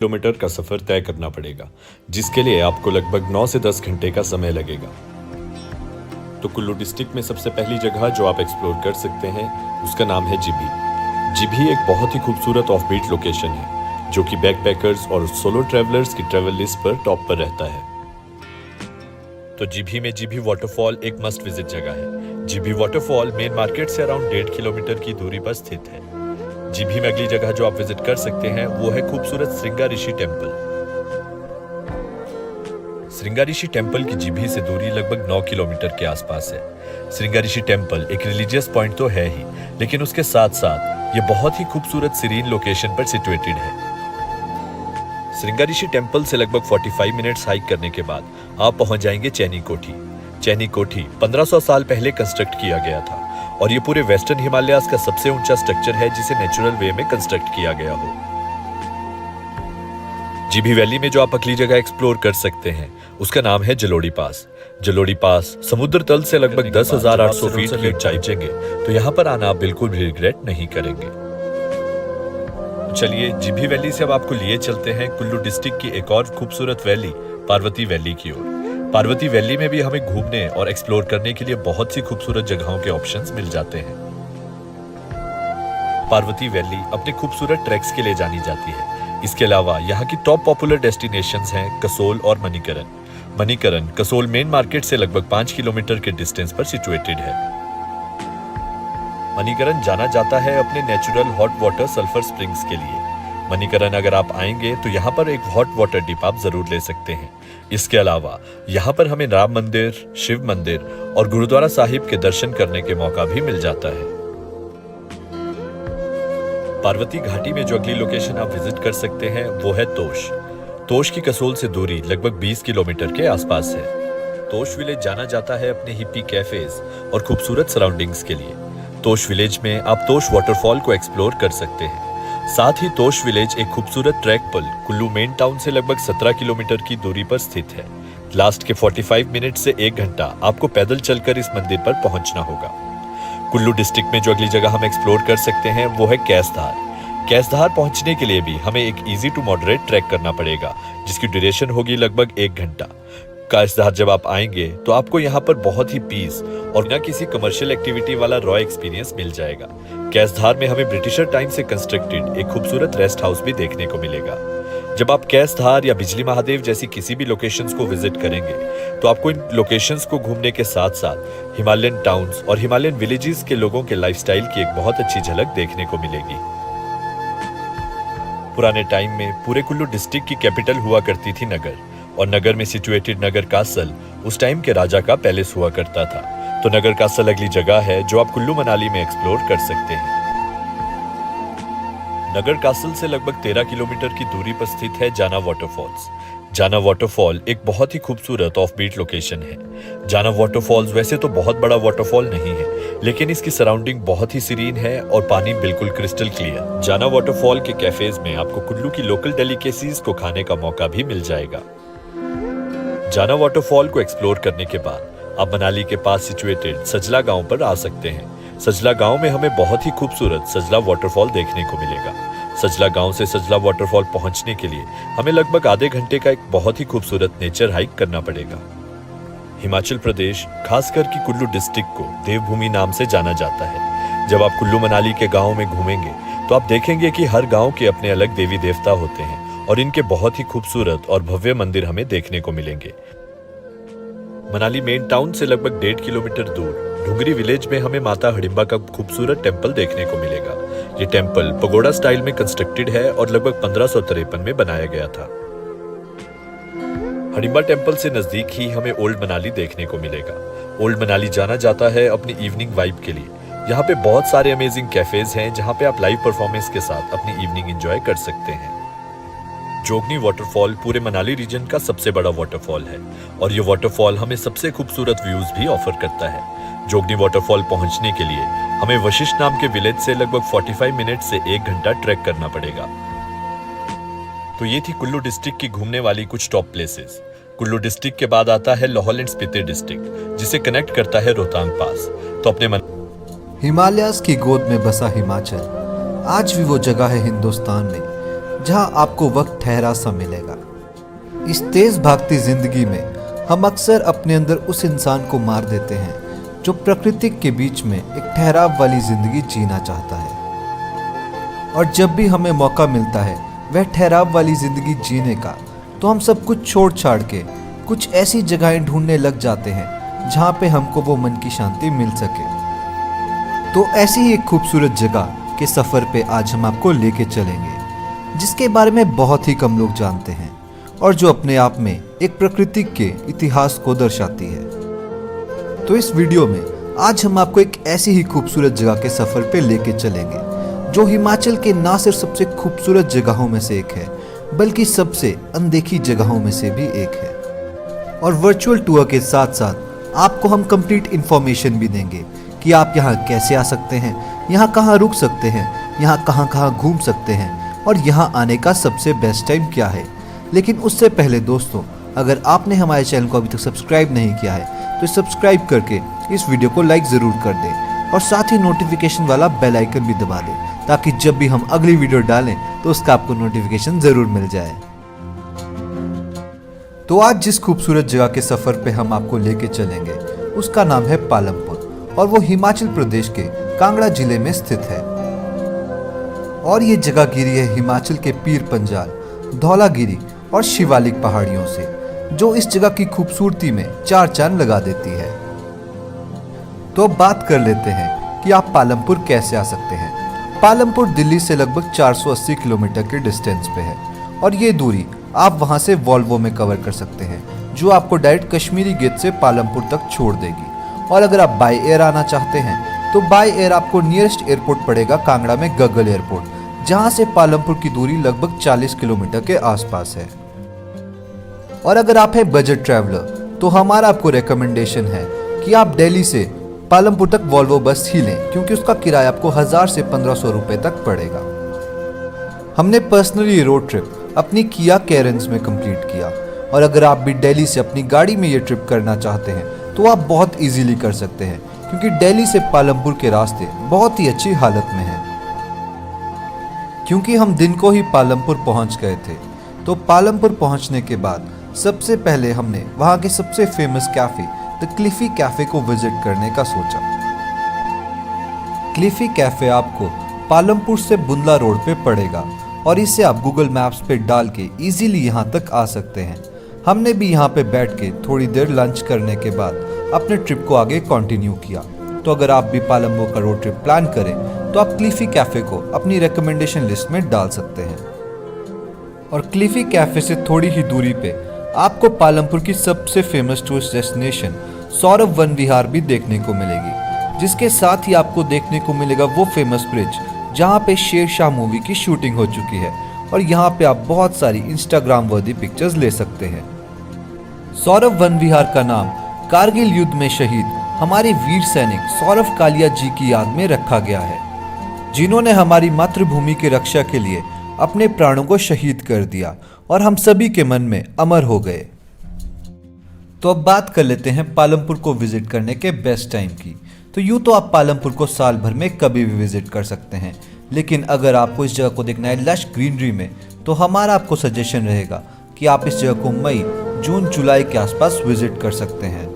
Kilometre का सफर तय करना पड़ेगा, जिसके लिए आपको लगभग 9 से 10 घंटे का समय लगेगा। तो कुल्लू डिस्ट्रिक्ट में सबसे पहली जगह जो आप एक्सप्लोर कर सकते हैं उसका नाम है जिभी। जिभी एक बहुत ही खूबसूरत ऑफ बीट लोकेशन है जो कि बैकपैकर्स और सोलो ट्रैवलर्स की ट्रैवल लिस्ट पर टॉप पर रहता है। तो जिभी में जिभी वाटरफॉल एक मस्ट विजिट जगह है। जिभी वाटरफॉल मेन मार्केट से अराउंड 1.5 किलोमीटर की दूरी पर स्थित है। जिभी में अगली जगह जो आप विजिट कर सकते हैं वो है खूबसूरत श्रृंगाऋषि टेम्पल। श्रृंगाऋषि टेम्पल की जिभी से दूरी लगभग 9 किलोमीटर के आसपास है। श्रृंगाऋषि टेम्पल एक रिलीजियस पॉइंट तो है ही, लेकिन उसके साथ साथ ये बहुत ही खूबसूरत सीरीन लोकेशन पर सिचुएटेड है। श्रृंगाऋषि टेम्पल से लगभग 45 मिनट्स हाइक करने के बाद आप पहुंच जाएंगे चैनी कोठी। चैनी कोठी 1500 साल पहले कंस्ट्रक्ट किया गया था और ये पूरे वेस्टर्न हिमालयाज का सबसे ऊंचा स्ट्रक्चर है जिसे नेचुरल वे में कंस्ट्रक्ट किया गया हो। जिभी वैली में जो आप अगली जगह एक्सप्लोर कर सकते हैं उसका नाम है जलोड़ी पास। जलोड़ी पास समुद्र तल से लगभग 10,800 फीट की ऊंचाई जाएंगे, तो यहाँ पर आना आप बिल्कुल भी रिग्रेट नहीं करेंगे। तो चलिए जिभी वैली से अब आपको लिए चलते हैं कुल्लू डिस्ट्रिक्ट की एक और खूबसूरत वैली पार्वती वैली की ओर। पार्वती वैली में भी हमें घूमने और एक्सप्लोर करने के लिए बहुत सी खूबसूरत जगहों के ऑप्शंस मिल जाते हैं। पार्वती वैली अपने खूबसूरत ट्रैक्स के लिए जानी जाती है। इसके अलावा यहाँ की टॉप पॉपुलर डेस्टिनेशंस हैं कसोल और मणिकरण। मणिकरण कसोल मेन मार्केट से लगभग 5 किलोमीटर के डिस्टेंस पर सिचुएटेड है। मणिकरण जाना जाता है अपने natural hot water sulphur springs के लिए। मणिकरण अगर आप आएंगे तो यहाँ पर एक हॉट वाटर डिप आप जरूर ले सकते हैं। इसके अलावा यहाँ पर हमें राम मंदिर, शिव मंदिर और गुरुद्वारा साहिब के दर्शन करने के मौका भी मिल जाता है। पार्वती घाटी में जो अगली लोकेशन आप विजिट कर सकते हैं वो है तोश। तोश की कसोल से दूरी लगभग 20 किलोमीटर के आसपास है। तोश विलेज जाना जाता है अपने हिप्पी कैफेज और खूबसूरत सराउंडिंग्स के लिए। तोश विलेज में आप तोश वाटरफॉल को एक्सप्लोर कर सकते हैं। साथ ही तोश विलेज एक खूबसूरत ट्रैक पुल कुल्लू मेन टाउन से लगभग 17 किलोमीटर की दूरी पर स्थित है। लास्ट के 45 मिनट से 1 घंटा आपको पैदल चलकर इस मंदिर पर पहुंचना होगा। कुल्लू डिस्ट्रिक्ट में जो अगली जगह हम एक्सप्लोर कर सकते हैं वो है कैसधार। कैसधार पहुंचने के लिए भी हमें एक इजी टू मॉडरेट ट्रैक करना पड़ेगा जिसकी ड्यूरेशन होगी लगभग 1 घंटा। कैसधार जब आप आएंगे तो आपको यहाँ पर बहुत ही पीस और बिना किसी कमर्शियल एक्टिविटी वाला रॉ एक्सपीरियंस मिल जाएगा। कैसधार में हमें ब्रिटिशर टाइम से कंस्ट्रक्टेड एक खूबसूरत रेस्ट हाउस भी देखने को मिलेगा। जब आप कैसधार या बिजली महादेव जैसी किसी भी लोकेशंस को विजिट करेंगे तो आपको इन लोकेशंस को घूमने के साथ साथ हिमालयन टाउन्स और हिमालयन विलेजेस के लोगों के लाइफस्टाइल की एक बहुत अच्छी झलक देखने को मिलेगी। पुराने टाइम में पूरे कुल्लू डिस्ट्रिक्ट की कैपिटल हुआ करती थी नगर, और नगर में सिचुएटेड नगर कासल उस टाइम के राजा का पैलेस हुआ करता था। तो नगर कासल अगली जगह है जो आप कुल्लू मनाली में एक्सप्लोर कर सकते हैं। नगर कासल से लगभग 13 किलोमीटर की दूरी पर स्थित है जाना वाटरफॉल्स। जाना वाटरफॉल एक बहुत ही खूबसूरत ऑफ बीट लोकेशन है। जाना वाटरफॉल्स वैसे तो बहुत बड़ा वाटरफॉल नहीं है, लेकिन इसकी सराउंडिंग बहुत ही सीरीन है और पानी बिल्कुल क्रिस्टल क्लियर। जाना वाटरफॉल के कैफेज में आपको कुल्लू की लोकल डेलिकेसीज को खाने का मौका भी मिल जाएगा। जाना वाटरफॉल को एक्सप्लोर करने के बाद आप मनाली के पास सिचुएटेड सजला गांव पर आ सकते हैं। सजला गांव में हमें बहुत ही खूबसूरत सजला वाटरफॉल देखने को मिलेगा। सजला गांव से सजला वाटरफॉल पहुंचने के लिए हमें लगभग आधे घंटे का एक बहुत ही खूबसूरत नेचर हाइक करना पड़ेगा। हिमाचल प्रदेश खासकर की कुल्लू डिस्ट्रिक्ट को देवभूमि नाम से जाना जाता है। जब आप कुल्लू मनाली के गाँव में घूमेंगे तो आप देखेंगे कि हर गाँव के अपने अलग देवी देवता होते हैं और इनके बहुत ही खूबसूरत और भव्य मंदिर हमें देखने को मिलेंगे। मनाली मेन टाउन से लगभग 1.5 किलोमीटर दूर ढुंगरी विलेज में हमें माता हडिम्बा का खूबसूरत टेम्पल देखने को मिलेगा। ये टेम्पल पगोडा स्टाइल में कंस्ट्रक्टेड है और लगभग 1553 में बनाया गया था। हडिम्बा टेम्पल से नजदीक ही हमें ओल्ड मनाली देखने को मिलेगा। ओल्ड मनाली जाना जाता है अपनी इवनिंग वाइब के लिए। यहाँ पे बहुत सारे अमेजिंग कैफेज हैं जहाँ पे आप लाइव परफॉर्मेंस के साथ अपनी इवनिंग एंजॉय कर सकते हैं। जोगनी वाटरफॉल पूरे मनाली रीजन का सबसे बड़ा वाटरफॉल है और ये वाटरफॉल हमें सबसे खूबसूरत व्यूज भी ऑफर करता है। जोगनी वाटरफॉल पहुंचने के लिए हमें वशिष्ठ नाम के विलेज से लगभग 45 मिनट से 1 घंटा ट्रैक करना पड़ेगा। तो ये थी कुल्लू डिस्ट्रिक्ट की घूमने वाली कुछ टॉप प्लेसेस। कुल्लू डिस्ट्रिक्ट के बाद आता है लाहौल एंड स्पीति डिस्ट्रिक्ट जिसे कनेक्ट करता है रोहतांग पास। तो अपने हिमालयाज की गोद में बसा हिमाचल आज भी वो जगह है हिंदुस्तान में जहां आपको वक्त ठहरा सा मिलेगा। इस तेज भागती जिंदगी में हम अक्सर अपने अंदर उस इंसान को मार देते हैं जो प्रकृति के बीच में एक ठहराव वाली जिंदगी जीना चाहता है। और जब भी हमें मौका मिलता है वह ठहराव वाली जिंदगी जीने का, तो हम सब कुछ छोड़ छाड़ के कुछ ऐसी जगहें ढूंढने लग जाते हैं जहाँ पे हमको वो मन की शांति मिल सके। तो ऐसी ही एक खूबसूरत जगह के सफ़र पे आज हम आपको लेके चलेंगे, जिसके बारे में बहुत ही कम लोग जानते हैं और जो अपने आप में एक प्रकृति के इतिहास को दर्शाती है। तो इस वीडियो में आज हम आपको एक ऐसी ही खूबसूरत जगह के सफ़र पे लेके चलेंगे जो हिमाचल के ना सिर्फ सबसे खूबसूरत जगहों में से एक है, बल्कि सबसे अनदेखी जगहों में से भी एक है। और वर्चुअल टूर के साथ साथ आपको हम कंप्लीट इन्फॉर्मेशन भी देंगे कि आप यहाँ कैसे आ सकते हैं, यहाँ कहाँ रुक सकते हैं, यहाँ कहाँ कहाँ घूम सकते हैं और यहाँ आने का सबसे बेस्ट टाइम क्या है। लेकिन उससे पहले दोस्तों, अगर आपने हमारे चैनल को अभी तक सब्सक्राइब नहीं किया है तो सब्सक्राइब करके इस वीडियो को लाइक ज़रूर कर दें और साथ ही नोटिफिकेशन वाला बेल आइकन भी दबा दें, ताकि जब भी हम अगली वीडियो डालें तो उसका आपको नोटिफिकेशन ज़रूर मिल जाए। तो आज जिस खूबसूरत जगह के सफ़र पे हम आपको लेके चलेंगे उसका नाम है पालमपुर और वो हिमाचल प्रदेश के कांगड़ा जिले में स्थित है। और ये जगह घिरी है हिमाचल के पीर पंजाल, धौलागिरी और शिवालिक पहाड़ियों से, जो इस जगह की खूबसूरती में चार चांद लगा देती है। तो अब बात कर लेते हैं कि आप पालमपुर कैसे आ सकते हैं। पालमपुर दिल्ली से लगभग 480 किलोमीटर के डिस्टेंस पे है और ये दूरी आप वहां से वॉल्वो में कवर कर सकते हैं, जो आपको डायरेक्ट कश्मीरी गेट से पालमपुर तक छोड़ देगी। और अगर आप बाय एयर आना चाहते हैं तो बाय एयर आपको नियरेस्ट एयरपोर्ट पड़ेगा कांगड़ा में गगल एयरपोर्ट, जहां से पालमपुर की दूरी लगभग 40 किलोमीटर के आसपास है। और अगर आप हैं बजट ट्रैवलर तो हमारा आपको रिकमेंडेशन है कि आप दिल्ली से पालमपुर तक वॉल्वो बस ही लें, क्योंकि उसका किराया आपको 1000 से 1500 रुपए तक पड़ेगा। हमने पर्सनली रोड ट्रिप अपनी किया कैरेंस में कंप्लीट किया और अगर आप भी दिल्ली से अपनी गाड़ी में ये ट्रिप करना चाहते हैं तो आप बहुत इजीली कर सकते हैं, क्योंकि दिल्ली से पालमपुर के रास्ते बहुत ही अच्छी हालत में हैं। क्योंकि हम दिन को ही पालमपुर पहुंच गए थे, तो पालमपुर पहुंचने के बाद सबसे पहले हमने वहां के सबसे फेमस कैफे द क्लिफी कैफे को विजिट करने का सोचा। क्लिफी कैफे आपको पालमपुर से बुंदला रोड पे पड़ेगा और इसे आप गूगल मैप्स पे डाल के इजीली यहाँ तक आ सकते हैं। हमने भी यहाँ पे बैठ के थोड़ी देर लंच करने के बाद अपने ट्रिप को आगे कंटिन्यू किया। तो अगर आप भी पालमपुर का रोड ट्रिप प्लान करें तो आप क्लिफी कैफे को अपनी रिकमेंडेशन लिस्ट में डाल सकते हैं। और क्लिफी कैफे से थोड़ी ही दूरी पे आपको पालमपुर की सबसे famous tourist destination Saurabh Van Vihar भी देखने को मिलेगी, जिसके साथ ही आपको देखने को मिलेगा वो फेमस ब्रिज जहाँ पे शेरशाह मूवी की शूटिंग हो चुकी है और यहाँ पे आप बहुत सारी इंस्टाग्राम वर्दी पिक्चर्स ले सकते हैं। सौरभ वन विहार का नाम कारगिल युद्ध में शहीद हमारे वीर सैनिक सौरभ कालिया जी की याद में रखा गया है, जिन्होंने हमारी मातृभूमि की रक्षा के लिए अपने प्राणों को शहीद कर दिया और हम सभी के मन में अमर हो गए। तो अब बात कर लेते हैं पालमपुर को विजिट करने के बेस्ट टाइम की। तो यूँ तो आप पालमपुर को साल भर में कभी भी विजिट कर सकते हैं, लेकिन अगर आपको इस जगह को देखना है लश ग्रीनरी में, तो हमारा आपको सजेशन रहेगा कि आप इस जगह को मई, जून, जुलाई के आसपास विजिट कर सकते हैं।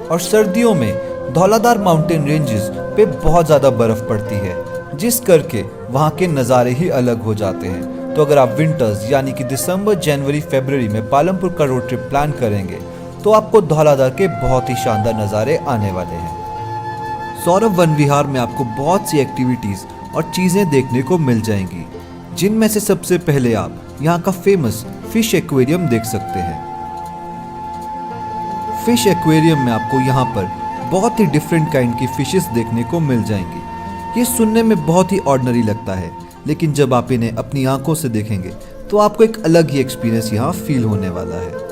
और सर्दियों में धौलाधार माउंटेन रेंजेस पे बहुत ज़्यादा बर्फ़ पड़ती है, जिस करके वहाँ के नज़ारे ही अलग हो जाते हैं। तो अगर आप विंटर्स यानी कि दिसंबर, जनवरी, फरवरी में पालमपुर का रोड ट्रिप प्लान करेंगे तो आपको धौलाधार के बहुत ही शानदार नज़ारे आने वाले हैं। सौरभ वन विहार में आपको बहुत सी एक्टिविटीज़ और चीज़ें देखने को मिल जाएंगी, जिनमें से सबसे पहले आप यहाँ का फेमस फिश एक्वेरियम देख सकते हैं। फिश एक्वेरियम में आपको यहाँ पर बहुत ही डिफरेंट काइंड की फिशेस देखने को मिल जाएंगी। ये सुनने में बहुत ही ऑर्डिनरी लगता है, लेकिन जब आप इन्हें अपनी आंखों से देखेंगे तो आपको एक अलग ही एक्सपीरियंस यहाँ फील होने वाला है।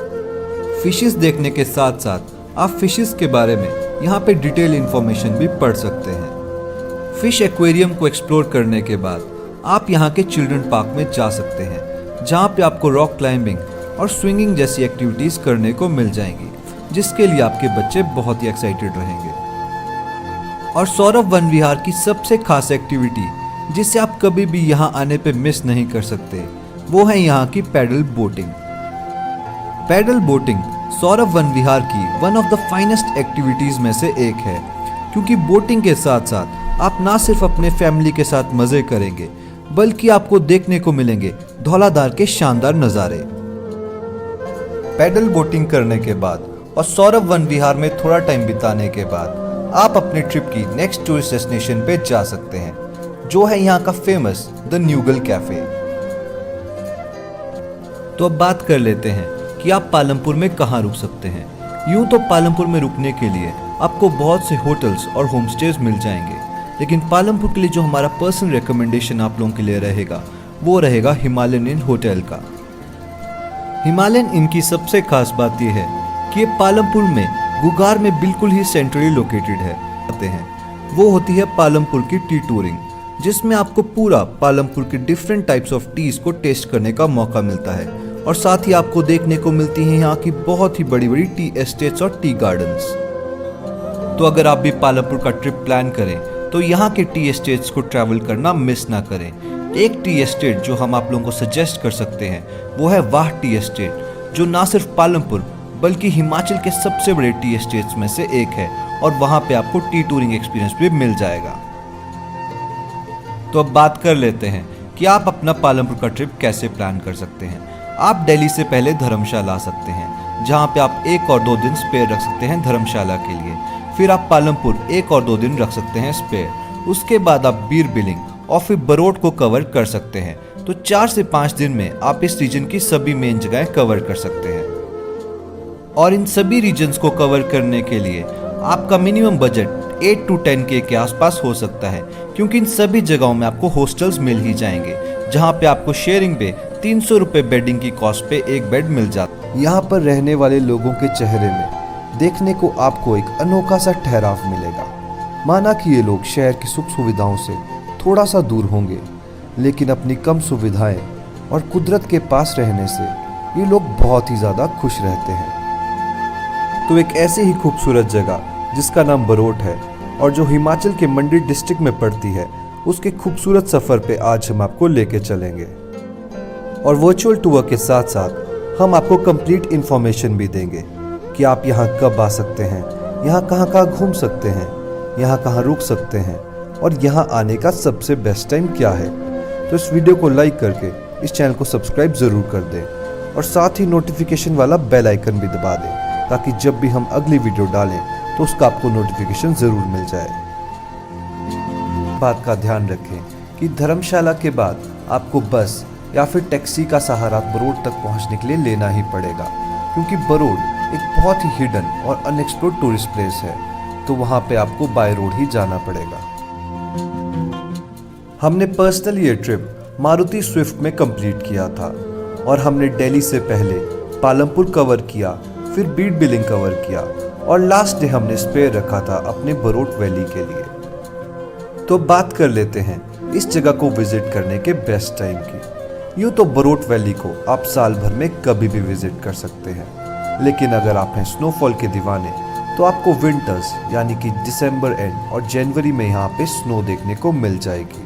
फिशेस देखने के साथ साथ आप फिशेस के बारे में यहाँ पे डिटेल इन्फॉर्मेशन भी पढ़ सकते हैं। फिश एक्वेरियम को एक्सप्लोर करने के बाद आप यहाँ के चिल्ड्रन पार्क में जा सकते हैं, जहाँ पे आपको रॉक क्लाइंबिंग और स्विंगिंग जैसी एक्टिविटीज़ करने को मिल जाएंगी, जिसके लिए आपके बच्चे बहुत ही एक्साइटेड रहेंगे। और सौरभ वन विहार की सबसे खास एक्टिविटी जिसे आप आप कभी भी यहाँ आने पे मिस नहीं कर सकते वो है यहाँ की paddle boating. Paddle boating Saurabh Van Vihar की one of the finest activities में से एक है, क्योंकि बोटिंग के साथ साथ आप ना सिर्फ अपने फैमिली के साथ मजे करेंगे बल्कि आपको देखने को मिलेंगे धौलाधार के शानदार नज़ारे। पैडल बोटिंग करने के बाद और सौरभ वन विहार में थोड़ा टाइम बिताने के बाद आप अपने ट्रिप की नेक्स्ट टूरिस्ट डेस्टिनेशन पे जा सकते हैं, जो है यहाँ का फेमस द न्यूगल कैफे। तो अब बात कर लेते हैं कि आप पालमपुर में कहाँ रुक सकते हैं। यूं तो पालमपुर में रुकने के लिए आपको बहुत से होटल्स और होम स्टेज मिल जाएंगे, लेकिन पालमपुर के लिए जो हमारा पर्सनल रिकमेंडेशन आप लोगों के लिए रहेगा वो रहेगा हिमालयन इन होटल का। हिमालयन इन की सबसे खास बात यह है कि ये पालमपुर में गुगार में बिल्कुल ही सेंट्रली लोकेटेड है। आते हैं वो होती है पालमपुर की टी टूरिंग, जिसमें आपको पूरा पालमपुर के डिफरेंट टाइप्स ऑफ टीज को टेस्ट करने का मौका मिलता है और साथ ही आपको देखने को मिलती हैं यहाँ की बहुत ही बड़ी बड़ी टी एस्टेट्स और टी गार्डन्स। तो अगर आप भी पालमपुर का ट्रिप प्लान करें तो यहाँ के टी एस्टेट्स को ट्रैवल करना मिस ना करें। एक टी एस्टेट जो हम आप लोगों को सजेस्ट कर सकते हैं वो है वाह टी एस्टेट, जो ना सिर्फ पालमपुर बल्कि हिमाचल के सबसे बड़े टी एस्टेट्स में से एक है और वहाँ पे आपको टी टूरिंग एक्सपीरियंस भी मिल जाएगा। तो अब बात कर लेते हैं कि आप अपना पालमपुर का ट्रिप कैसे प्लान कर सकते हैं। आप दिल्ली से पहले धर्मशाला आ सकते हैं, जहाँ पे आप 1 और 2 दिन स्पेयर रख सकते हैं धर्मशाला के लिए। फिर आप पालमपुर 1 और 2 दिन रख सकते हैं स्पेयर। उसके बाद आप बीर बिलिंग और फिर बरोट को कवर कर सकते हैं। तो 4 से 5 दिन में आप इस रीजन की सभी मेन जगहें कवर कर सकते हैं। और इन सभी रीजन्स को कवर करने के लिए आपका मिनिमम बजट 8 to 10K के आसपास हो सकता है, क्योंकि इन सभी जगहों में आपको हॉस्टल्स मिल ही जाएंगे, जहां पे आपको शेयरिंग पे 300 रुपये बेडिंग की कॉस्ट पे एक बेड मिल जाता है। यहाँ पर रहने वाले लोगों के चेहरे में देखने को आपको एक अनोखा सा ठहराव मिलेगा। माना कि ये लोग शहर की सुख सुविधाओं से थोड़ा सा दूर होंगे, लेकिन अपनी कम सुविधाएं और कुदरत के पास रहने से ये लोग बहुत ही ज़्यादा खुश रहते हैं। तो एक ऐसी ही खूबसूरत जगह जिसका नाम बरोट है और जो हिमाचल के मंडी डिस्ट्रिक्ट में पड़ती है, उसके खूबसूरत सफ़र पे आज हम आपको लेके चलेंगे। और वर्चुअल टूर के साथ साथ हम आपको कंप्लीट इन्फॉर्मेशन भी देंगे कि आप यहाँ कब आ सकते हैं, यहाँ कहाँ घूम सकते हैं, यहाँ कहाँ रुक सकते हैं और यहाँ आने का सबसे बेस्ट टाइम क्या है। तो इस वीडियो को लाइक करके इस चैनल को सब्सक्राइब ज़रूर कर दें और साथ ही नोटिफिकेशन वाला बेल आइकन भी दबा दें, ताकि जब भी हम अगली वीडियो डालें तो उसका आपको नोटिफिकेशन ज़रूर मिल जाए। बात का ध्यान रखें कि धर्मशाला के बाद आपको बस या फिर टैक्सी का सहारा बरोट तक पहुंचने के लिए लेना ही पड़ेगा, क्योंकि बरोट एक बहुत ही हिडन और अनएक्सप्लोर्ड टूरिस्ट प्लेस है, तो वहां पे आपको बाय रोड ही जाना पड़ेगा। हमने पर्सनली ये ट्रिप मारुति स्विफ्ट में कंप्लीट किया था और हमने दिल्ली से पहले पालमपुर कवर किया, फिर बीड़ बिलिंग कवर किया और लास्ट डे हमने स्पेयर रखा था अपने बरोट वैली के लिए। तो बात कर लेते हैं इस जगह को विजिट करने के बेस्ट टाइम की। यूँ तो बरोट वैली को आप साल भर में कभी भी विजिट कर सकते हैं, लेकिन अगर आप हैं स्नोफॉल के दीवाने तो आपको विंटर्स यानी कि दिसंबर एंड और जनवरी में यहाँ पे स्नो देखने को मिल जाएगी।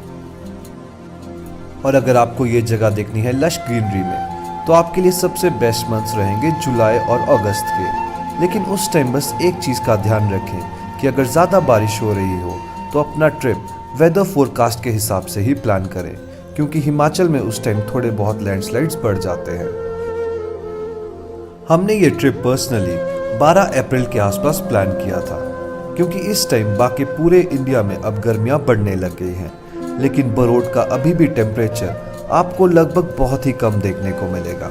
और अगर आपको ये जगह देखनी है लश ग्रीनरी में तो आपके लिए सबसे बेस्ट मंथ्स रहेंगे जुलाई और अगस्त के। लेकिन उस टाइम बस एक चीज़ का ध्यान रखें कि अगर ज़्यादा बारिश हो रही हो तो अपना ट्रिप वेदर फोरकास्ट के हिसाब से ही प्लान करें, क्योंकि हिमाचल में उस टाइम थोड़े बहुत लैंडस्लाइड्स बढ़ जाते हैं। हमने ये ट्रिप पर्सनली 12 अप्रैल के आसपास प्लान किया था, क्योंकि इस टाइम बाकी पूरे इंडिया में अब गर्मियां बढ़ने लग गई हैं, लेकिन बरोट का अभी भी टेम्परेचर आपको लगभग बहुत ही कम देखने को मिलेगा,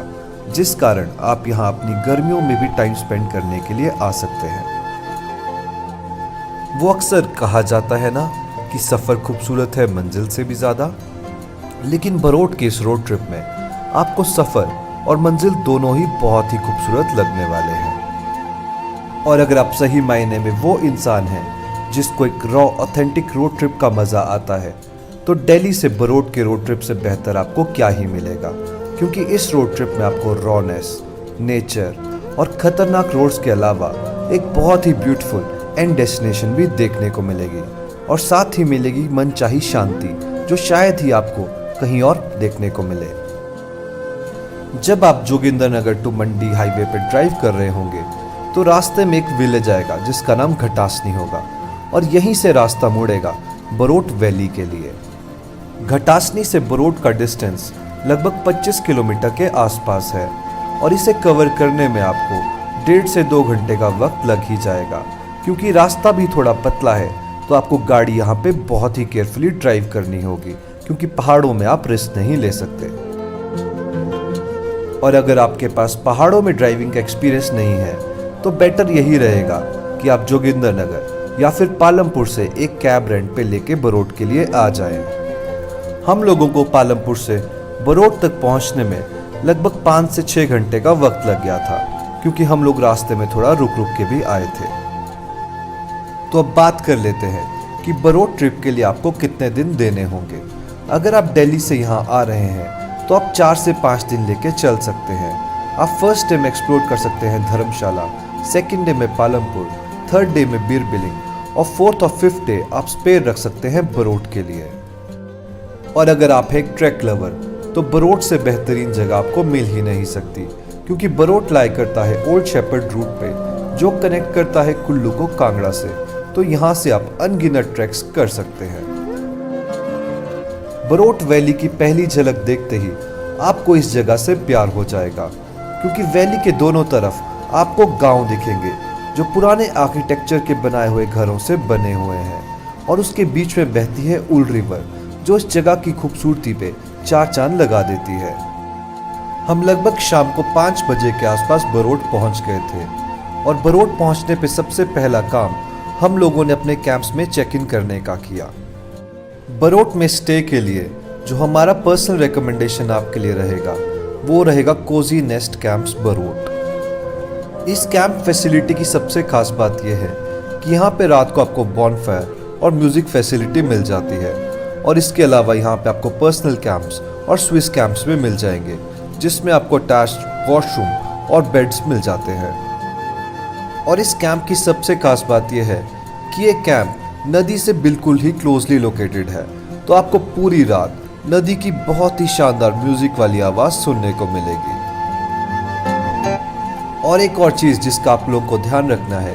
जिस कारण आप यहाँ अपनी गर्मियों में भी टाइम स्पेंड करने के लिए आ सकते हैं। वो अक्सर कहा जाता है ना कि सफ़र खूबसूरत है मंजिल से भी ज़्यादा, लेकिन बरोट के इस रोड ट्रिप में आपको सफ़र और मंजिल दोनों ही बहुत ही खूबसूरत लगने वाले हैं। और अगर आप सही मायने में वो इंसान हैं जिसको एक रॉ ऑथेंटिक रोड ट्रिप का मज़ा आता है, तो दिल्ली से बरोट के रोड ट्रिप से बेहतर आपको क्या ही मिलेगा, क्योंकि इस रोड ट्रिप में आपको रॉनेस, नेचर और ख़तरनाक रोड्स के अलावा एक बहुत ही ब्यूटीफुल एंड डेस्टिनेशन भी देखने को मिलेगी और साथ ही मिलेगी मनचाही शांति जो शायद ही आपको कहीं और देखने को मिले। जब आप जोगिंदरनगर टू मंडी हाईवे पर ड्राइव कर रहे होंगे तो रास्ते में एक विलेज आएगा जिसका नाम घटासनी होगा और यहीं से रास्ता मुड़ेगा बरोट वैली के लिए। घटासनी से बरोट का डिस्टेंस लगभग 25 किलोमीटर के आसपास है और इसे कवर करने में आपको 1.5 से 2 घंटे का वक्त लग ही जाएगा, क्योंकि रास्ता भी थोड़ा पतला है तो आपको गाड़ी यहाँ पे बहुत ही केयरफुली ड्राइव करनी होगी, क्योंकि पहाड़ों में आप रिस्क नहीं ले सकते। और अगर आपके पास पहाड़ों में ड्राइविंग का एक्सपीरियंस नहीं है तो बेटर यही रहेगा कि आप जोगिंदरनगर या फिर पालमपुर से एक कैब रेंट पे लेके बरोट के लिए आ जाएं। हम लोगों को पालमपुर से बरोट तक पहुंचने में लगभग 5 से 6 घंटे का वक्त लग गया था, क्योंकि हम लोग रास्ते में थोड़ा रुक रुक के भी आए थे। तो अब बात कर लेते हैं कि बरोट ट्रिप के लिए आपको कितने दिन देने होंगे। अगर आप दिल्ली से यहाँ आ रहे हैं तो आप 4 से 5 दिन लेके चल सकते हैं। आप फर्स्ट डे में एक्सप्लोर कर सकते हैं धर्मशाला, सेकंड डे में पालमपुर, थर्ड डे में बीर बिलिंग और फोर्थ और फिफ्थ डे आप स्पेयर रख सकते हैं बरोट के लिए। और अगर आप हैं एक ट्रैक लवर तो बरोट से बेहतरीन जगह आपको मिल ही नहीं सकती, क्योंकि बरोट लाई करता है ओल्ड शेपर्ड रूट पे जो कनेक्ट करता है कुल्लू को कांगड़ा से। तो यहाँ से आप अनगिनत ट्रैक्स कर सकते हैं। बरोट वैली की पहली झलक देखते ही आपको इस जगह से प्यार हो जाएगा, क्योंकि वैली के दोनों तरफ आपको गांव दिखेंगे जो पुराने आर्किटेक्चर के बनाए हुए घरों से बने हुए हैं, और उसके बीच में बहती है उल रिवर जो इस जगह की खूबसूरती पे 4 चांद लगा देती है। हम लगभग शाम को 5 बजे के आसपास बरोट पहुंच गए थे और बरोट पहुंचने पे सबसे पहला काम हम लोगों ने अपने कैंप्स में चेक इन करने का किया। बरोट में स्टे के लिए जो हमारा पर्सनल रिकमेंडेशन आपके लिए रहेगा वो रहेगा कोजी नेस्ट कैंप्स बरोट। इस कैंप फैसिलिटी की सबसे खास बात यह है कि यहाँ पे रात को आपको बॉनफायर और म्यूजिक फैसिलिटी मिल जाती है, और इसके अलावा यहाँ पे आपको पर्सनल कैंप्स और स्विस कैंप्स भी मिल जाएंगे जिसमें आपको अटैच्ड वॉशरूम और बेड्स मिल जाते हैं। और इस कैंप की सबसे खास बात यह है कि ये कैंप नदी से बिल्कुल ही क्लोजली लोकेटेड है, तो आपको पूरी रात नदी की बहुत ही शानदार म्यूजिक वाली आवाज सुनने को मिलेगी। और एक और चीज जिसका आप लोगों को ध्यान रखना है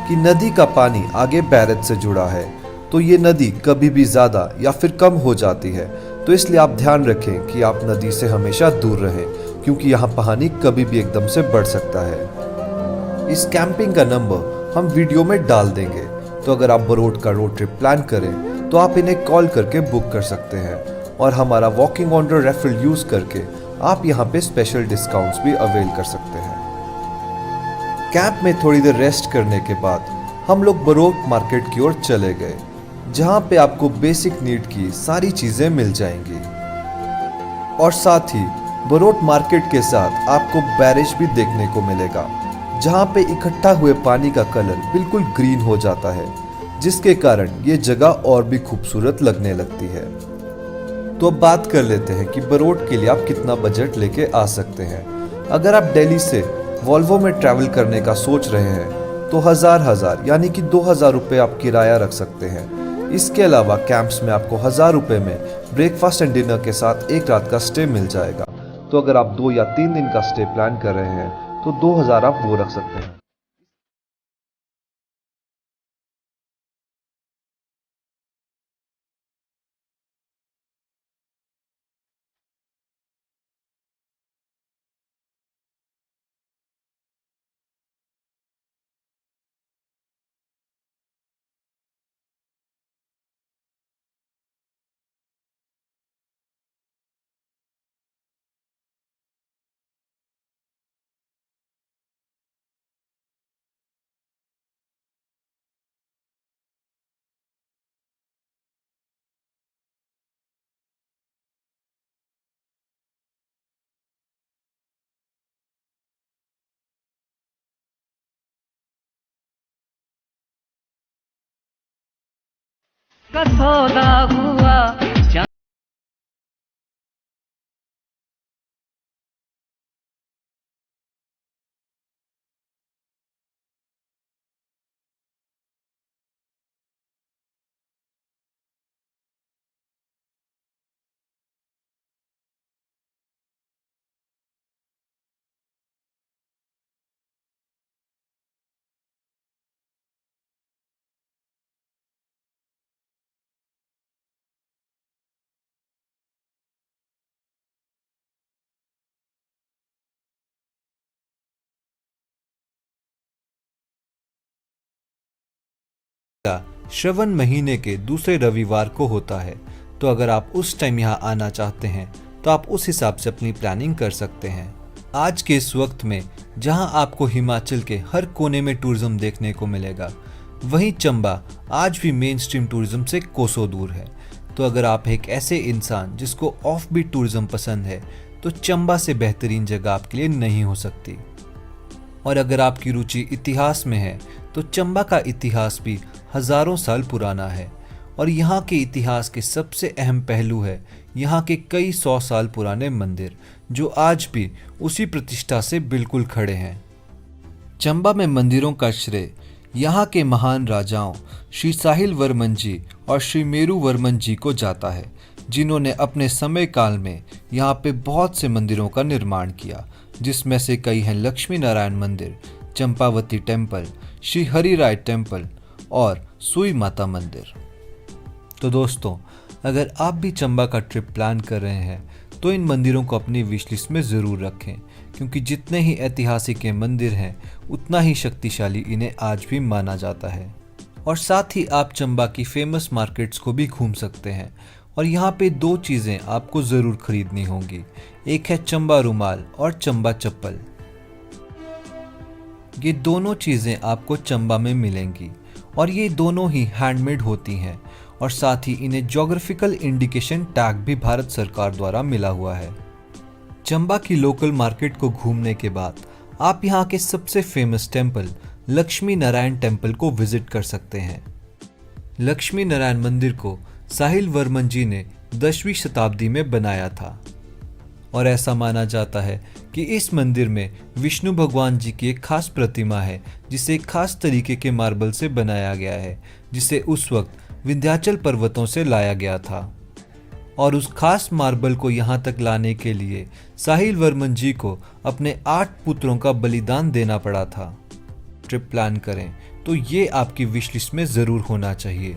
कि नदी का पानी आगे बैरज से जुड़ा है, तो ये नदी कभी भी ज्यादा या फिर कम हो जाती है, तो इसलिए आप ध्यान रखें कि आप नदी से हमेशा दूर रहें, क्योंकि यहाँ पानी कभी भी एकदम से बढ़ सकता है। इस कैंपिंग का नंबर हम वीडियो में डाल देंगे, तो अगर आप बरोट का रोड ट्रिप प्लान करें तो आप इन्हें कॉल करके बुक कर सकते हैं, और हमारा वॉकिंग ऑनर रेफरल यूज करके आप यहाँ पे स्पेशल डिस्काउंट्स भी अवेल कर सकते हैं। कैंप में थोड़ी देर रेस्ट करने के बाद हम लोग बरोट मार्केट की ओर चले गए, जहाँ पे आपको बेसिक नीड की सारी चीजें मिल जाएंगी। और साथ ही बरोट मार्केट के साथ आपको बैरेज भी देखने को मिलेगा, जहाँ पे इकट्ठा हुए पानी का कलर बिल्कुल ग्रीन हो जाता है, जिसके कारण ये जगह और भी खूबसूरत लगने लगती है। तो अब बात कर लेते हैं कि बरोट के लिए आप कितना बजट लेके आ सकते हैं। अगर आप दिल्ली से वॉल्वो में ट्रैवल करने का सोच रहे हैं तो हजार यानी कि 2000 रुपये आप किराया रख सकते हैं। इसके अलावा कैंप्स में आपको 1000 रुपये में ब्रेकफास्ट एंड डिनर के साथ एक रात का स्टे मिल जाएगा। तो अगर आप 2 या 3 दिन का स्टे प्लान कर रहे हैं तो 2000 आप वो रख सकते हैं। का सौदा हुआ श्रवण महीने के दूसरे रविवार को होता है। तो अगर आप उस टाइम यहाँ आना चाहते हैं तो आप उस हिसाब से अपनी प्लानिंग कर सकते हैं। आज के इस वक्त में जहाँ आपको हिमाचल के हर कोने में टूरिज्म देखने को मिलेगा, वहीं चंबा आज भी मेन स्ट्रीम टूरिज्म से कोसों दूर है। तो अगर आप एक ऐसे इंसान जिसको ऑफ बीट टूरिज्म पसंद है तो चंबा से बेहतरीन जगह आपके लिए नहीं हो सकती। और अगर आपकी रुचि इतिहास में है तो चंबा का इतिहास भी हजारों साल पुराना है और यहाँ के इतिहास के सबसे अहम पहलू है यहाँ के कई 100 साल पुराने मंदिर जो आज भी उसी प्रतिष्ठा से बिल्कुल खड़े हैं। चंबा में मंदिरों का श्रेय यहाँ के महान राजाओं श्री साहिल वर्मन जी और श्री मेरू वर्मन जी को जाता है, जिन्होंने अपने समय काल में यहाँ पे बहुत से मंदिरों का निर्माण किया, जिसमें से कई हैं लक्ष्मी नारायण मंदिर, चंपावती टेम्पल, श्री हरि राय टेम्पल और सुई माता मंदिर। तो दोस्तों, अगर आप भी चंबा का ट्रिप प्लान कर रहे हैं तो इन मंदिरों को अपनी विश लिस्ट में ज़रूर रखें, क्योंकि जितने ही ऐतिहासिक ये मंदिर हैं उतना ही शक्तिशाली इन्हें आज भी माना जाता है। और साथ ही आप चंबा की फेमस मार्केट्स को भी घूम सकते हैं और यहाँ पे 2 चीज़ें आपको ज़रूर खरीदनी होंगी, एक है चंबा रुमाल और चंबा चप्पल। ये दोनों चीज़ें आपको चंबा में मिलेंगी और ये दोनों ही हैंडमेड होती हैं और साथ ही इन्हें ज्योग्राफिकल इंडिकेशन टैग भी भारत सरकार द्वारा मिला हुआ है। चंबा की लोकल मार्केट को घूमने के बाद आप यहाँ के सबसे famous temple Lakshmi Narayan temple को विजिट कर सकते हैं। लक्ष्मी नारायण मंदिर को साहिल वर्मन जी ने 10वीं शताब्दी में बनाया था और ऐसा माना जाता है कि इस मंदिर में विष्णु भगवान जी की एक खास प्रतिमा है, जिसे एक खास तरीके के मार्बल से बनाया गया है, जिसे उस वक्त विंध्याचल पर्वतों से लाया गया था और उस खास मार्बल को यहाँ तक लाने के लिए साहिल वर्मन जी को अपने 8 पुत्रों का बलिदान देना पड़ा था। ट्रिप प्लान करें तो ये आपकी विश लिस्ट में ज़रूर होना चाहिए।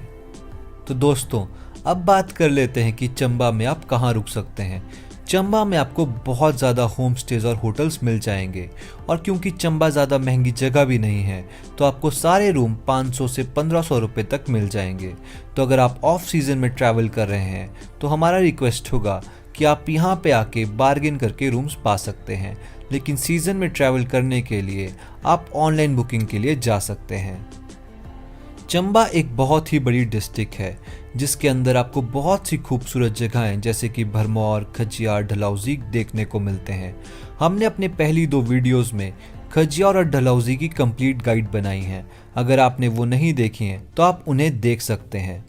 तो दोस्तों, अब बात कर लेते हैं कि चंबा में आप कहाँ रुक सकते हैं। चंबा में आपको बहुत ज़्यादा होम स्टेज और होटल्स मिल जाएंगे और क्योंकि चंबा ज़्यादा महंगी जगह भी नहीं है तो आपको सारे रूम 500 से 1500 रुपये तक मिल जाएंगे। तो अगर आप ऑफ सीज़न में ट्रैवल कर रहे हैं तो हमारा रिक्वेस्ट होगा कि आप यहाँ पे आके बार्गेन करके रूम्स पा सकते हैं, लेकिन सीज़न में ट्रैवल करने के लिए आप ऑनलाइन बुकिंग के लिए जा सकते हैं। चंबा एक बहुत ही बड़ी डिस्ट्रिक्ट है जिसके अंदर आपको बहुत सी खूबसूरत जगहें जैसे कि भरमौर, खजियार, डलहौजी देखने को मिलते हैं। हमने अपने पहली 2 वीडियोस में खजियार और डलहौजी की कंप्लीट गाइड बनाई है। अगर आपने वो नहीं देखी हैं तो आप उन्हें देख सकते हैं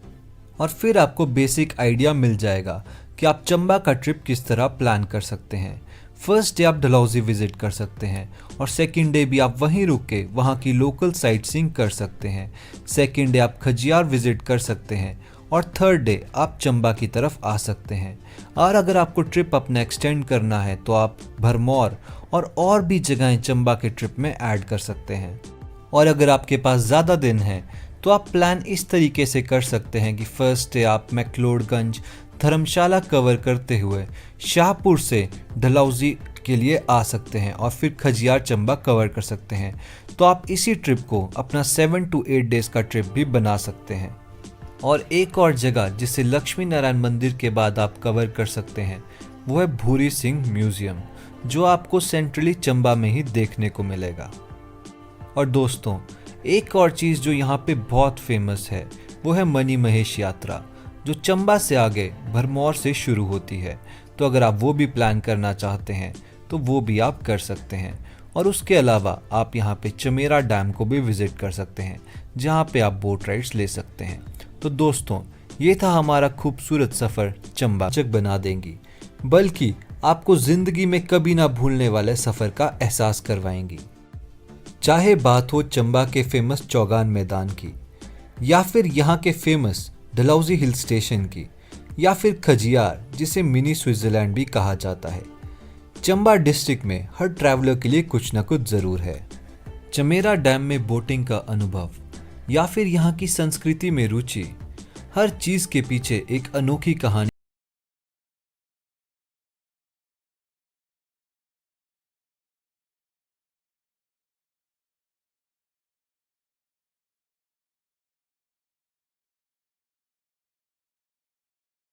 और फिर आपको बेसिक आइडिया मिल जाएगा कि आप चंबा का ट्रिप किस तरह प्लान कर सकते हैं। फर्स्ट डे आप डलहौजी विजिट कर सकते हैं और सेकंड डे भी आप वहीं रुक के वहाँ की लोकल साइट सीइंग कर सकते हैं। सेकंड डे आप खजियार विजिट कर सकते हैं और थर्ड डे आप चंबा की तरफ आ सकते हैं। और अगर आपको ट्रिप अपना एक्सटेंड करना है तो आप भरमौर और भी जगहें चंबा के ट्रिप में ऐड कर सकते हैं। और अगर आपके पास ज़्यादा दिन है तो आप प्लान इस तरीके से कर सकते हैं कि फर्स्ट डे आप मैक्लोडगंज, धर्मशाला कवर करते हुए शाहपुर से डलहौजी के लिए आ सकते हैं और फिर खजियार चंबा कवर कर सकते हैं। तो आप इसी ट्रिप को अपना 7 to 8 डेज का ट्रिप भी बना सकते हैं। और एक और जगह जिसे लक्ष्मी नारायण मंदिर के बाद आप कवर कर सकते हैं वो है भूरी सिंह म्यूजियम, जो आपको सेंट्रली चंबा में ही देखने को मिलेगा। और दोस्तों, एक और चीज़ जो यहाँ पे बहुत फेमस है वो है मणि महेश यात्रा, जो चंबा से आगे भरमौर से शुरू होती है। तो अगर आप वो भी प्लान करना चाहते हैं तो वो भी आप कर सकते हैं। और उसके अलावा आप यहाँ पे चमेरा डैम को भी विजिट कर सकते हैं, जहाँ पे आप बोट राइड्स ले सकते हैं। तो दोस्तों, ये था हमारा खूबसूरत सफ़र चंबा जग बना देंगी, बल्कि आपको ज़िंदगी में कभी ना भूलने वाले सफ़र का एहसास करवाएंगी। चाहे बात हो चंबा के फेमस चौगान मैदान की, या फिर यहाँ के फेमस डलहौजी हिल स्टेशन की, या फिर खजियार जिसे मिनी स्विट्ज़रलैंड भी कहा जाता है, चंबा डिस्ट्रिक्ट में हर ट्रैवलर के लिए कुछ न कुछ ज़रूर है। चमेरा डैम में बोटिंग का अनुभव या फिर यहाँ की संस्कृति में रुचि, हर चीज़ के पीछे एक अनोखी कहानी